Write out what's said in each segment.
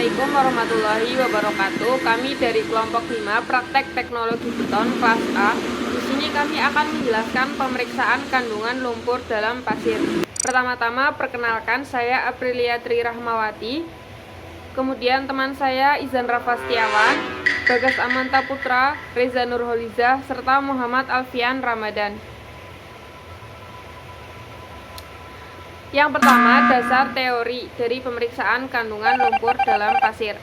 Assalamualaikum warahmatullahi wabarakatuh. Kami dari kelompok 5 Praktek Teknologi Beton kelas A. Di sini kami akan menjelaskan pemeriksaan kandungan lumpur dalam pasir. Pertama-tama perkenalkan, saya Aprilia Tri Rahmawati. Kemudian teman saya Izan Rafastiawan, Bagas Amanta Putra, Reza Nurholiza, serta Muhammad Alfian Ramadan. Yang pertama, dasar teori dari pemeriksaan kandungan lumpur dalam pasir.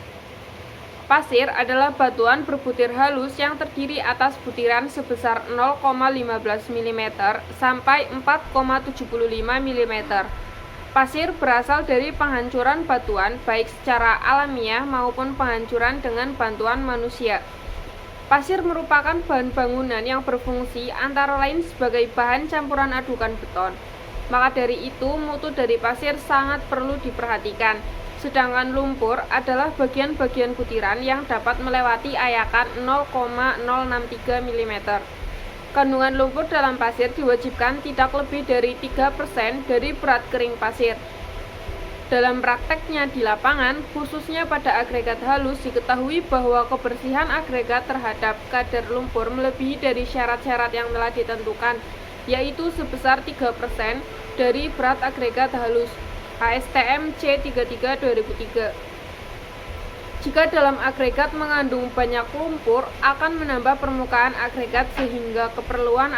Pasir adalah batuan berbutir halus yang terdiri atas butiran sebesar 0,15 mm sampai 4,75 mm. Pasir berasal dari penghancuran batuan baik secara alamiah maupun penghancuran dengan bantuan manusia. Pasir merupakan bahan bangunan yang berfungsi antara lain sebagai bahan campuran adukan beton. Maka dari itu, mutu dari pasir sangat perlu diperhatikan. Sedangkan lumpur adalah bagian-bagian butiran yang dapat melewati ayakan 0,063 mm. Kandungan lumpur dalam pasir diwajibkan tidak lebih dari 3% dari berat kering pasir. Dalam prakteknya di lapangan, khususnya pada agregat halus, diketahui bahwa kebersihan agregat terhadap kadar lumpur melebihi dari syarat-syarat yang telah ditentukan, yaitu sebesar 3% dari berat agregat halus ASTM C33 2003. Jika dalam agregat mengandung banyak lumpur, akan menambah permukaan agregat sehingga keperluan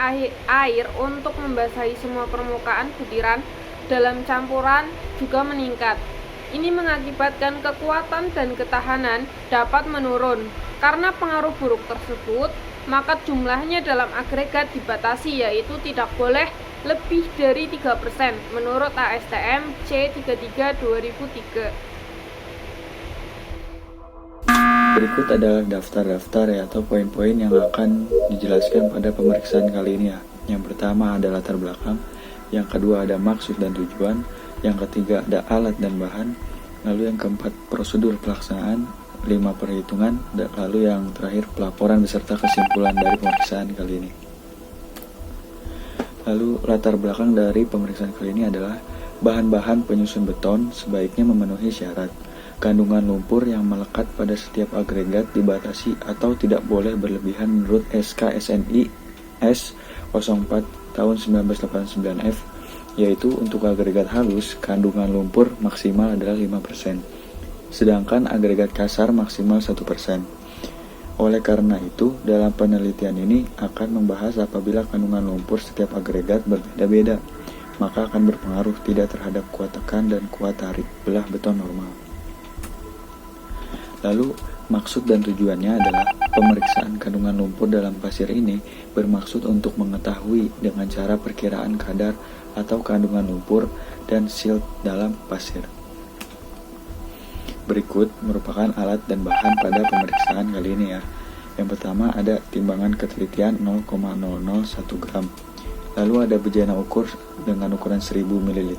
air untuk membasahi semua permukaan butiran dalam campuran juga meningkat. Ini mengakibatkan kekuatan dan ketahanan dapat menurun. Karena pengaruh buruk tersebut, maka jumlahnya dalam agregat dibatasi, yaitu tidak boleh lebih dari 3% menurut ASTM C33 2003. Berikut adalah daftar-daftar atau poin-poin yang akan dijelaskan pada pemeriksaan kali ini ya. Yang pertama ada latar belakang, yang kedua ada maksud dan tujuan, yang ketiga ada alat dan bahan, lalu yang keempat prosedur pelaksanaan, 5 perhitungan, dan lalu yang terakhir pelaporan beserta kesimpulan dari pemeriksaan kali ini. Lalu latar belakang dari pemeriksaan kali ini adalah bahan-bahan penyusun beton sebaiknya memenuhi syarat. Kandungan lumpur yang melekat pada setiap agregat dibatasi atau tidak boleh berlebihan menurut SK SNI S04 tahun 1989F, yaitu untuk agregat halus kandungan lumpur maksimal adalah 5%. Sedangkan agregat kasar maksimal 1%. Oleh karena itu, dalam penelitian ini akan membahas apabila kandungan lumpur setiap agregat berbeda-beda, maka akan berpengaruh tidak terhadap kuat tekan dan kuat tarik belah beton normal. Lalu, maksud dan tujuannya adalah pemeriksaan kandungan lumpur dalam pasir ini bermaksud untuk mengetahui dengan cara perkiraan kadar atau kandungan lumpur dan silt dalam pasir. Berikut merupakan alat dan bahan pada pemeriksaan kali ini ya. Yang pertama ada timbangan ketelitian 0,001 gram. Lalu ada bejana ukur dengan ukuran 1000 ml.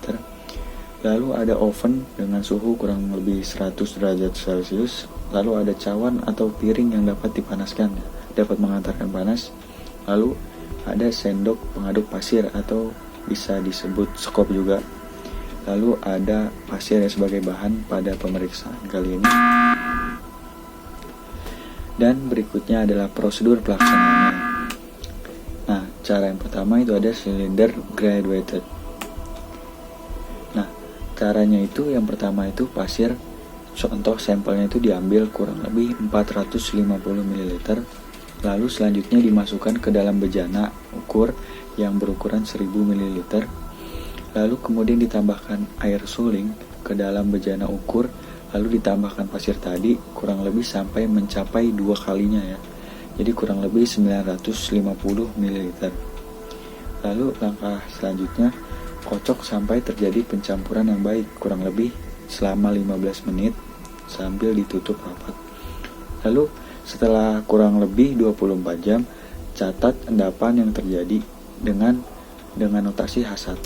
Lalu ada oven dengan suhu kurang lebih 100 derajat Celcius. Lalu ada cawan atau piring yang dapat dipanaskan, dapat mengantarkan panas. Lalu ada sendok pengaduk pasir atau bisa disebut skop juga. Lalu ada pasir sebagai bahan pada pemeriksaan kali ini. Dan berikutnya adalah prosedur pelaksanaannya. Nah, cara yang pertama itu ada silinder graduated. Nah, caranya itu yang pertama itu pasir, contoh sampelnya itu diambil kurang lebih 450 ml. Lalu selanjutnya dimasukkan ke dalam bejana ukur yang berukuran 1000 ml. Lalu kemudian ditambahkan air suling ke dalam bejana ukur, lalu ditambahkan pasir tadi kurang lebih sampai mencapai 2 kalinya ya. Jadi kurang lebih 950 ml. Lalu langkah selanjutnya kocok sampai terjadi pencampuran yang baik kurang lebih selama 15 menit sambil ditutup rapat. Lalu setelah kurang lebih 24 jam catat endapan yang terjadi dengan notasi H1,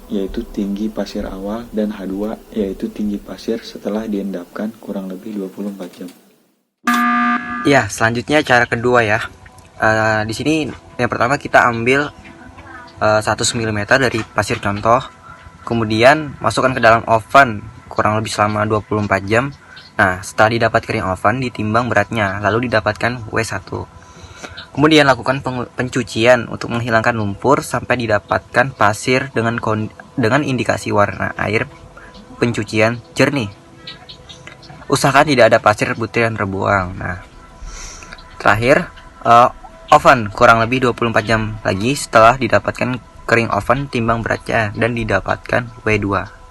yaitu tinggi pasir awal, dan H2 yaitu tinggi pasir setelah diendapkan kurang lebih 24 jam. Ya, selanjutnya cara kedua ya. Di sini yang pertama kita ambil 100 mm dari pasir contoh, kemudian masukkan ke dalam oven kurang lebih selama 24 jam, Nah, setelah didapat kering oven, ditimbang beratnya, lalu didapatkan W1. Kemudian lakukan pencucian untuk menghilangkan lumpur sampai didapatkan pasir dengan indikasi warna air pencucian jernih. Usahakan tidak ada pasir putih yang terbuang. Nah, terakhir, oven kurang lebih 24 jam lagi setelah didapatkan kering oven, timbang beratnya dan didapatkan W2.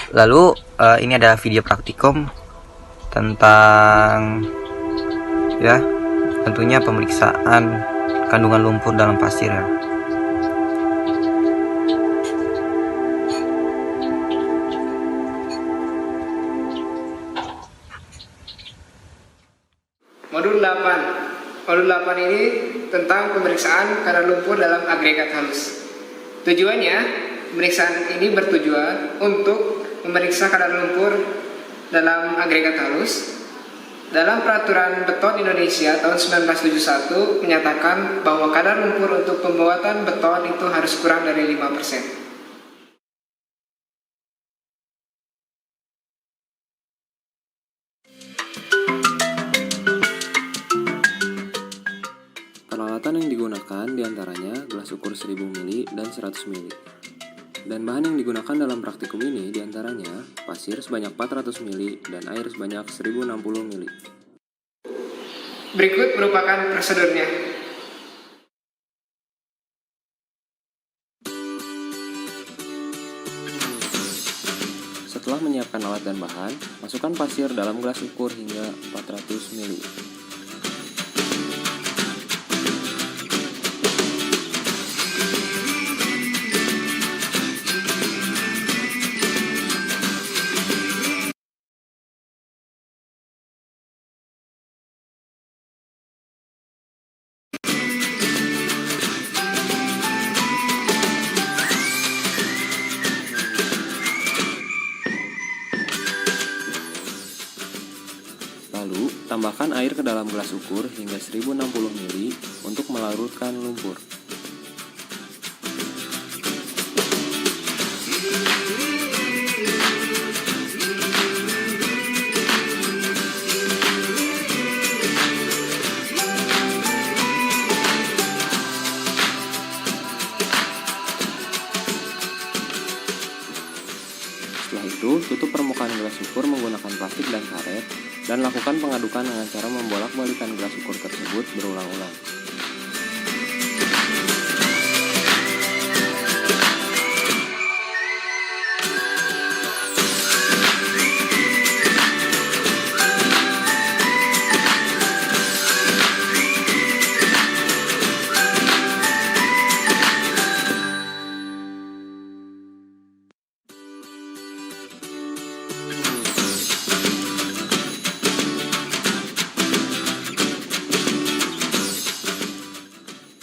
Lalu ini ada video praktikum tentang tentunya pemeriksaan kandungan lumpur dalam pasir ya. Modul 8. Modul 8 ini tentang pemeriksaan kadar lumpur dalam agregat halus. Tujuannya, pemeriksaan ini bertujuan untuk memeriksa kadar lumpur dalam agregat halus. Dalam Peraturan Beton Indonesia tahun 1971 menyatakan bahwa kadar lumpur untuk pembuatan beton itu harus kurang dari 5%. Peralatan yang digunakan diantaranya gelas ukur 1000 mili dan 100 mili. Dan bahan yang digunakan dalam praktikum ini diantaranya pasir sebanyak 400 mili dan air sebanyak 1060 mili. Berikut merupakan prosedurnya. Setelah menyiapkan alat dan bahan, masukkan pasir dalam gelas ukur hingga 400 mili. Lalu, tambahkan air ke dalam gelas ukur hingga 1060 mili untuk melarutkan lumpur. Setelah itu, tutup permukaan gelas ukur menggunakan plastik dan karet, dan lakukan pengadukan dengan cara membolak-balikan gelas ukur tersebut berulang-ulang.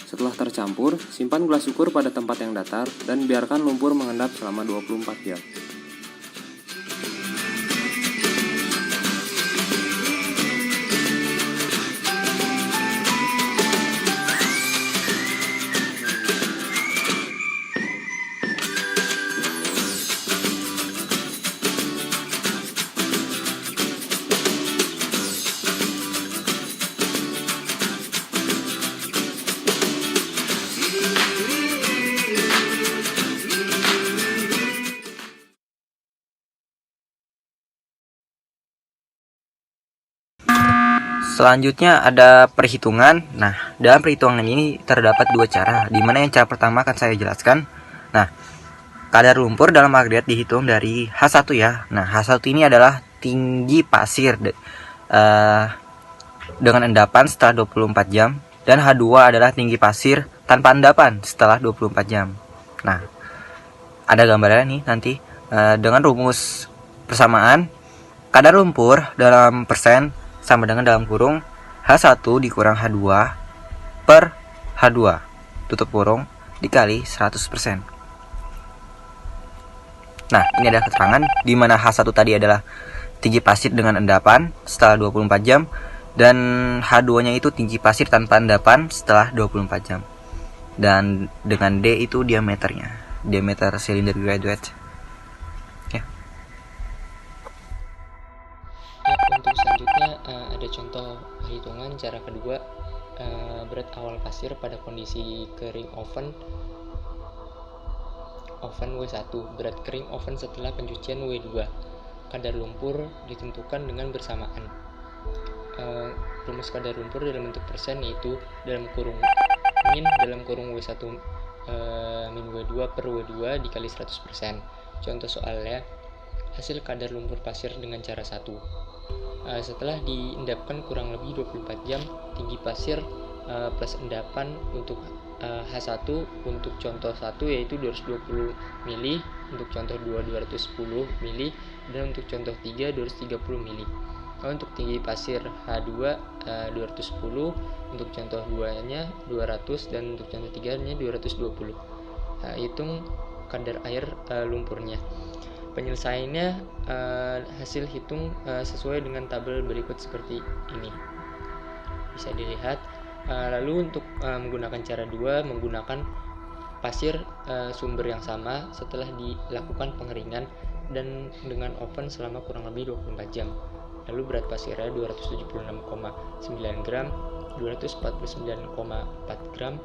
Setelah tercampur, simpan gelas ukur pada tempat yang datar dan biarkan lumpur mengendap selama 24 jam. Selanjutnya ada perhitungan. Nah, dalam perhitungan ini terdapat dua cara, di mana yang cara pertama akan saya jelaskan. Nah, kadar lumpur dalam agregat dihitung dari H1 ya. Nah, H1 ini adalah tinggi pasir dengan endapan setelah 24 jam, dan H2 adalah tinggi pasir tanpa endapan setelah 24 jam. Nah, ada gambarannya nih nanti dengan rumus persamaan kadar lumpur dalam persen sama dengan dalam kurung H1 dikurang H2 per H2 tutup kurung dikali 100%. Nah, ini adalah keterangan di mana H1 tadi adalah tinggi pasir dengan endapan setelah 24 jam, dan H2 nya itu tinggi pasir tanpa endapan setelah 24 jam. Dan dengan D itu diameternya, diameter silinder graduate. Ya. Sedangkan cara kedua, berat awal pasir pada kondisi kering oven W1, berat kering oven setelah pencucian W2. Kadar lumpur ditentukan dengan bersamaan. Rumus kadar lumpur dalam bentuk persen yaitu dalam kurung min dalam kurung W1 min W2 per W2 dikali 100%. Contoh soalnya, hasil kadar lumpur pasir dengan cara 1. Setelah diendapkan kurang lebih 24 jam, tinggi pasir plus endapan untuk H1 untuk contoh 1 yaitu 220 mili, untuk contoh 2 210 mili, dan untuk contoh 3 230 mili. Lalu untuk tinggi pasir H2 210, untuk contoh 2-nya 200, dan untuk contoh 3-nya 220. Hitung kadar air lumpurnya. Penyelesaiannya hasil hitung sesuai dengan tabel berikut seperti ini. Bisa dilihat. Lalu untuk menggunakan cara 2, menggunakan pasir sumber yang sama setelah dilakukan pengeringan dan dengan oven selama kurang lebih 24 jam. Lalu berat pasirnya 276,9 gram, 249,4 gram,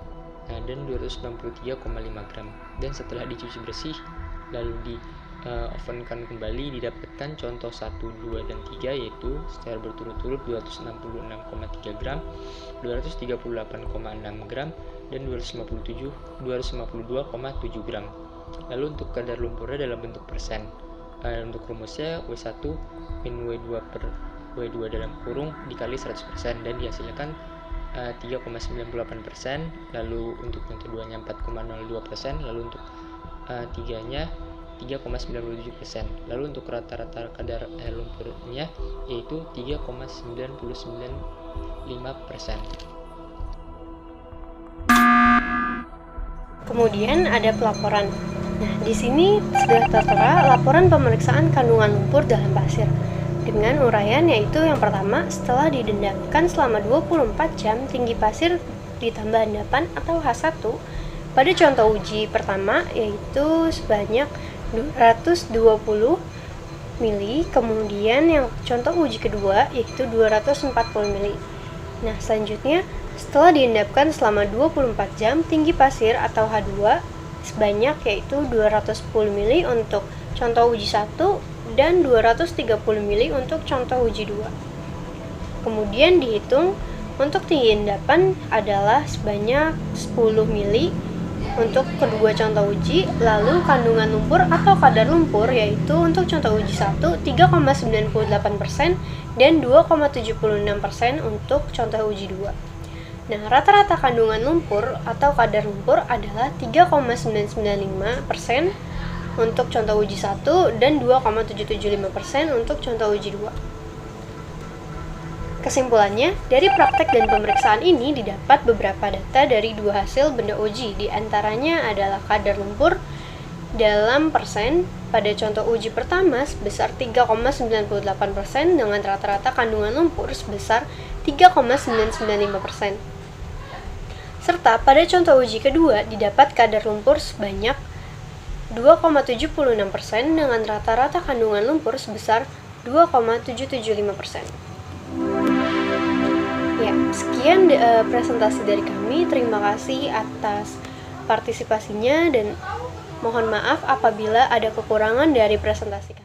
dan 293,5 gram. Dan setelah dicuci bersih lalu di ovenkan kembali, didapatkan contoh 1, 2, dan 3 yaitu secara berturut-turut 266,3 gram, 238,6 gram, dan 252,7 gram. Lalu untuk kadar lumpurnya dalam bentuk persen. Untuk rumusnya W1 min W2 per W2 dalam kurung dikali 100% dan dihasilkan 3,98%. Lalu untuk contoh 2-nya 4,02%, lalu untuk 3-nya 3,97%. Lalu untuk rata-rata kadar air lumpurnya yaitu 3,995%. Kemudian ada pelaporan. Nah, di sini sudah tertera laporan pemeriksaan kandungan lumpur dalam pasir dengan uraian, yaitu yang pertama, setelah didendamkan selama 24 jam, tinggi pasir ditambah endapan atau H1 pada contoh uji pertama yaitu sebanyak 220 mili, kemudian yang contoh uji kedua yaitu 240 mili. Nah, selanjutnya setelah diendapkan selama 24 jam, tinggi pasir atau H2 sebanyak yaitu 210 mili untuk contoh uji 1 dan 230 mili untuk contoh uji 2. Kemudian dihitung untuk tinggi endapan adalah sebanyak 10 mili untuk kedua contoh uji, lalu kandungan lumpur atau kadar lumpur yaitu untuk contoh uji 1 3,98% dan 2,76% untuk contoh uji 2. Nah, rata-rata kandungan lumpur atau kadar lumpur adalah 3,995% untuk contoh uji 1 dan 2,775% untuk contoh uji 2. Kesimpulannya, dari praktek dan pemeriksaan ini didapat beberapa data dari dua hasil benda uji, di antaranya adalah kadar lumpur dalam persen pada contoh uji pertama sebesar 3,98% dengan rata-rata kandungan lumpur sebesar 3,995%. Serta pada contoh uji kedua didapat kadar lumpur sebanyak 2,76% dengan rata-rata kandungan lumpur sebesar 2,775%. Ya, sekian presentasi dari kami. Terima kasih atas partisipasinya dan mohon maaf apabila ada kekurangan dari presentasi kami.